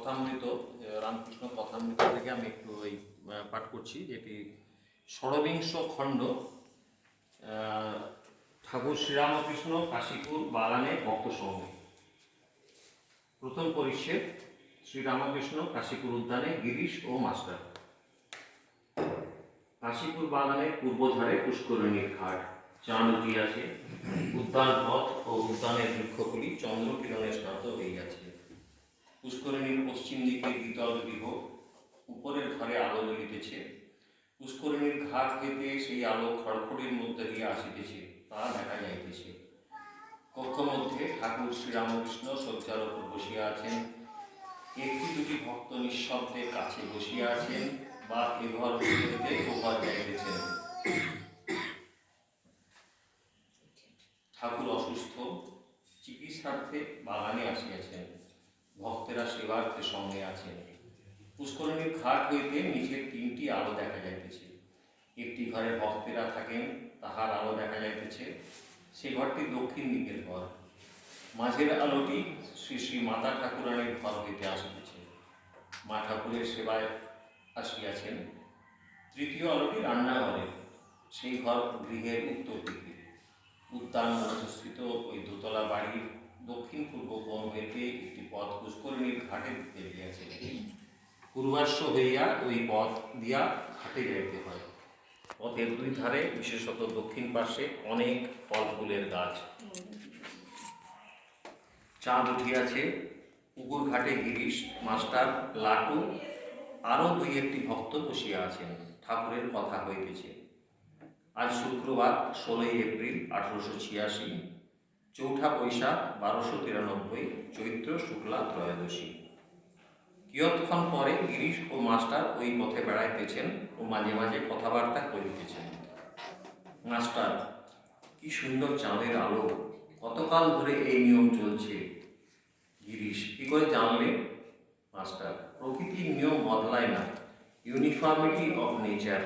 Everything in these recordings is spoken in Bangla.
কথামৃত, রামকৃষ্ণ কথামৃত থেকে আমি একটু ওই পাঠ করছি, যেটি ষড়বিংশ খণ্ড, ঠাকুর শ্রীরামকৃষ্ণ কাশীপুর বাগানে ভক্ত সঙ্গে। প্রথম পরিচ্ছেদ, শ্রীরামকৃষ্ণ কাশীপুর উদ্যানে গিরিশ ও মাস্টার। কাশীপুর বাগানের পূর্বধারে পুষ্করিণীর ঘাট, চাঁদ উঠিয়াছে, উদ্যান পথ ও উদ্যানের বৃক্ষগুলি চন্দ্রকিরণে স্নাত হইয়াছে। পুষ্করিণীর পশ্চিম দিকে দ্বিতল গৃহ, উপরের ঘরে আলো জ্বলিতেছে। পুষ্করিণীর ঘাট হইতে সেই আলো খড়খড়ির মধ্যে দিয়ে আসিতেছে, তা দেখা যাইতেছে। কক্ষ মধ্যে ঠাকুর শ্রীরামকৃষ্ণ শয্যার উপর বসিয়া আছেন। একটি দুটি ভক্ত নিঃশব্দে কাছে বসিয়া আছেন বা এঘর হইতে ওঘর যাইতেছেন। ঠাকুর অসুস্থ, চিকিৎসার্থে বাগানে আসিয়াছেন। ভক্তেরা সেবার্থে সঙ্গে আছেন। পুষ্করিণীর ঘাট হইতে নিচের তিনটি আলো দেখা যাইতেছে। একটি ঘরে ভক্তেরা থাকেন, তাহার আলো দেখা যাইতেছে। সে ঘরটি দক্ষিণ দিকের ঘর। মাঝের আলোটি শ্রী শ্রী মাতা ঠাকুরানীর ঘর হইতে আসিতেছে। মা ঠাকুরের সেবায় আসিয়াছেন। তৃতীয় আলোটি রান্নাঘরে, সেই ঘর গৃহের উত্তর দিকে। উদ্যান মধ্যস্থিত ওই দোতলা বাড়ির দক্ষিণ পূর্ব কোণ হইতে একটি পথ পুষ্করিণীর ঘাটে বেরিয়েছে। পূর্বাশ্ব হইয়া ওই পথ দিয়া ঘাটে যাইতে হয়। পথের দুই ধারে, বিশেষত দক্ষিণ পার্শ্বে, অনেক ফল ফুলের গাছ। চাঁদ উঠিয়াছে। পুকুর ঘাটে গিরিশ, মাস্টার, লাটু আরও দুই একটি ভক্ত বসিয়া আছেন। ঠাকুরের কথা হইতেছে। আজ শুক্রবার 16 এপ্রিল 1886, চৌঠা বৈশাখ 1293, চৈত্র শুক্লা ত্রয়োদশী। কিয়ৎক্ষণ পরে গিরিশ ও মাস্টার ওই পথে বেড়াইতেছেন ও মাঝে মাঝে কথাবার্তা করিতেছেন। মাস্টার: কি সুন্দর চাঁদের আলো, কতকাল ধরে এই নিয়ম চলছে। গিরিশ: কি করে জানলে? মাস্টার: প্রকৃতির নিয়ম বদলায় না, ইউনিফর্মিটি অফ নেচার।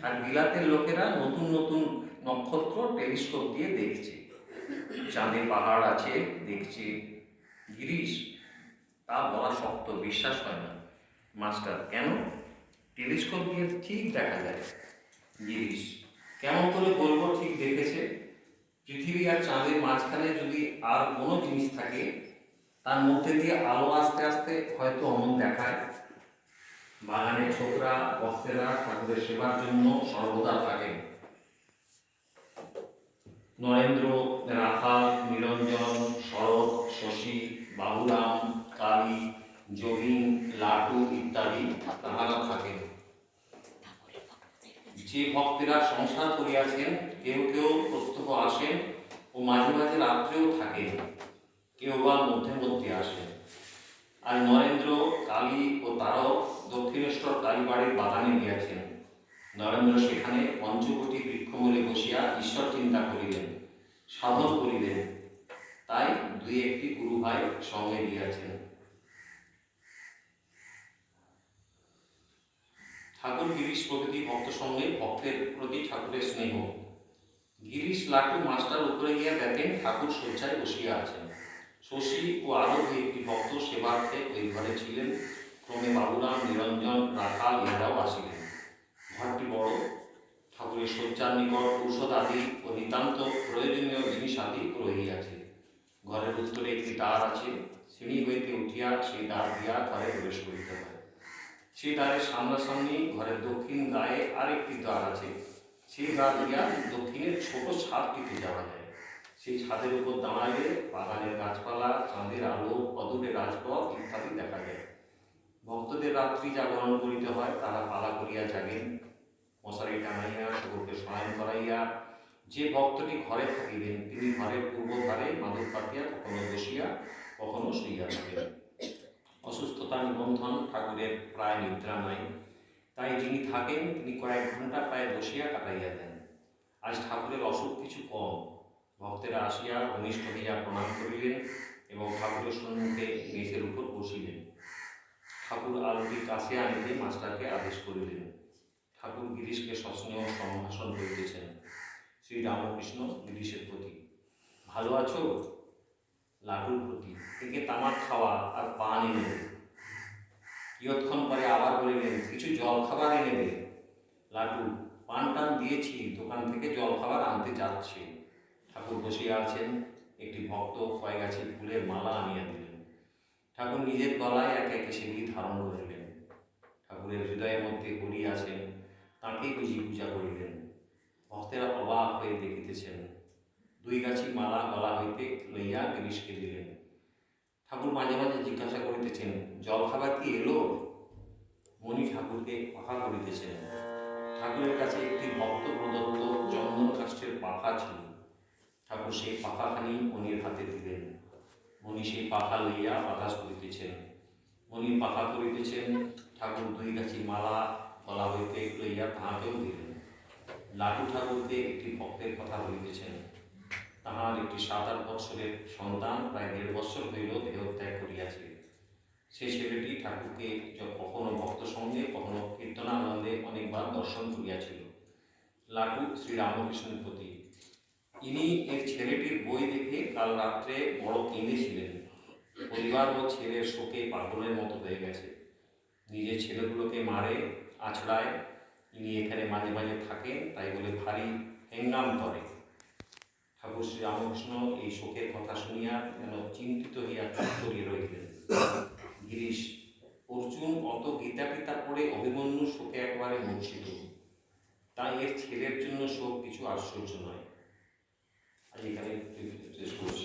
আর বিলাতের লোকেরা নতুন নতুন নক্ষত্র টেলিস্কোপ দিয়ে দেখছে। চাঁদে পাহাড় আছে, দেখছে। গিরিশ: তা বলা শক্ত, বিশ্বাস হয় না। মাস্টার: কেন? টেলিস্কোপ দিয়ে ঠিক দেখা যায়। গিরিশ: কেমন করে বলবো ঠিক দেখেছে? পৃথিবী আর চাঁদের মাঝখানে যদি আর কোনো জিনিস থাকে, তার মধ্যে দিয়ে আলো আস্তে আস্তে হয়তো অমন দেখায়। বাগানের ছোকরা ভক্তেরা ঠাকুরের সেবার জন্য সর্বদা থাকেন। নরেন্দ্র, রাখাল, নিরঞ্জন, শরৎ, শশী, বাবুরাম, কালী, জহিন, লাটু ইত্যাদি তাহারা থাকেন। যে ভক্তেরা সংসার করিয়াছেন, কেউ কেউ প্রত্যহ আসেন ও মাঝে মাঝে রাত্রেও থাকেন, কেউ বা মধ্যে মধ্যে আসেন। আর নরেন্দ্র, কালী ও তারক দক্ষিণেশ্বর কালীবাড়ির বাগানে গিয়াছেন। নরেন্দ্র সেখানে পঞ্চবটী বৃক্ষমূলে বসিয়া ঈশ্বর চিন্তা করিলেন, সাধন করিলেন। তাই দুই একটি গুরু ভাই সঙ্গে গিয়াছেন। ঠাকুর গিরিশ প্রভৃতি ভক্ত সঙ্গে ভক্তের প্রতি ঠাকুরের স্নেহ। গিরিশ, লাটু, মাস্টার উপরে গিয়া দেখেন ঠাকুর শয্যায় বসিয়া আছেন। শশী ও আরো দুই একটি ভক্ত সেবার্থে ওই ঘরে ছিলেন। ক্রমে বাবুরাম, নিরঞ্জন, রাখাল ইহারাও আসিলেন। ঘরটি বড়। ঠাকুরের শয্যার নিকট ঔষধ আদি ও নিতান্ত প্রয়োজনীয় জিনিস আদি রহিয়াছে। ঘরের উত্তরে একটি দ্বার আছে। সিঁড়ি হইতে উঠিয়া সেই দ্বার দিয়া ঘরে প্রবেশ করিতে হয়। সেই দ্বারের সামনাসামনি ঘরের দক্ষিণ গায়ে আরেকটি দ্বার আছে। সেই দ্বার দিয়া দক্ষিণের ছোট ছাদটিতে যাওয়া যায়। সেই ছাদের উপর দাঁড়াইলে বাগানের গাছপালা, চাঁদের আলো, অদূরে রাজপথ ইত্যাদি দেখা যায়। ভক্তদের রাত্রি জাগরণ করিতে হয়, তারা পালা করিয়া জাগেন। মশারি টানাইয়া ঠাকুরকে শয়ন করাইয়া যে ভক্তটি ঘরে থাকিবেন, তিনি ঘরের পূর্ব ধারে মাদুর পাতিয়া কখনো বসিয়া কখনো শুইয়া থাকেন। অসুস্থতার নিবন্ধন ঠাকুরের প্রায় নিদ্রা নাই, তাই যিনি থাকেন তিনি কয়েক ঘন্টা প্রায় বসিয়া কাটাইয়া দেন। আজ ঠাকুরের অসুখ কিছু কম। ভক্তেরা আসিয়া ঘনিষ্ঠ হইয়া প্রণাম করিলেন এবং ঠাকুরের সম্মুখে মেঝের উপর বসিলেন। ঠাকুর আলোটি কাছে আনিতে মাস্টারকে আদেশ করিলেন। ঠাকুর গিরিশকে সস্নেহ সম্ভাষণ করিতেছেন। শ্রী রামকৃষ্ণ গিরিশের প্রতি: ভালো আছো? লাটুর প্রতি: একে তামাক খাওয়া আর পান এনে। কিয়ৎক্ষণ পরে আবার বলিলেন, কিছু জল খাবার এনে দে। লাটু, পান টান দিয়েছি, দোকান থেকে জল খাবার আনতে যাচ্ছে। ঠাকুর বসিয়া আছেন, একটি ভক্ত কয়েক গাছি ফুলের মালা আনিয়া দিলেন। ঠাকুর নিজের গলায় একে একে সেগুলি ধারণ করিলেন। ঠাকুরের হৃদয়ের মধ্যে হরি আছেন, তাঁকেই বুঝি পূজা করিলেন। ভক্তেরা অবাক হয়ে দেখিতেছেন। 2 গাছি মালা গলা হইতে লইয়া গিরিশকে দিলেন। ঠাকুর মাঝে মাঝে জিজ্ঞাসা করিতেছেন, জল খাবার কি এলো? মণি ঠাকুরকে পাখা করিতেছেন। ঠাকুরের কাছে একটি ভক্ত প্রদত্ত চন্দন কাষ্ঠের পাখা ছিল। ঠাকুর সেই পাখাখানি মণির হাতে দিলেন। মণি সেই পাখা লইয়া বাতাস করিতেছেন। মণি পাখা করিতেছেন। ঠাকুর 2 গাছি মালা গলা হইতে লইয়া তাহাকেও দিলেন। লাটু ঠাকুরকে একটি ভক্তের কথা বলিতেছেন। তাহার একটি 7-8 বৎসরের সন্তান প্রায় 1.5 বৎসর হইল দেহত্যাগ করিয়াছে। সে ছেলেটি ঠাকুরকে কখনো ভক্ত সঙ্গে কখনো কীর্তনানন্দে অনেকবার দর্শন করিয়াছিল। লাটু শ্রীরামকৃষ্ণের প্রতি। ইনি এর ছেলেটির বই দেখে কাল রাত্রে বড় কেঁদেছিলেন। পরিবার ও ছেলের শোকে পাগলের মতো হয়ে গেছে। নিজের ছেলেগুলোকে মারে, আছড়ায়। ইনি এখানে মাঝে মাঝে থাকেন, তাই বলে ভারী হেঙ্গাম করে। ঠাকুর শ্রীরামকৃষ্ণ এই শোকের কথা শুনিয়া যেন চিন্তিত হইয়া চুপ করিয়া রহিলেন। গিরিশ, অর্জুন অত গীতা টিতা পড়ে অভিমন্যুর শোকে একবারে মূর্ছিত। তাই এর ছেলের জন্য শোক কিছু আশ্চর্য নয়। আজ এখানে শেষ করছি।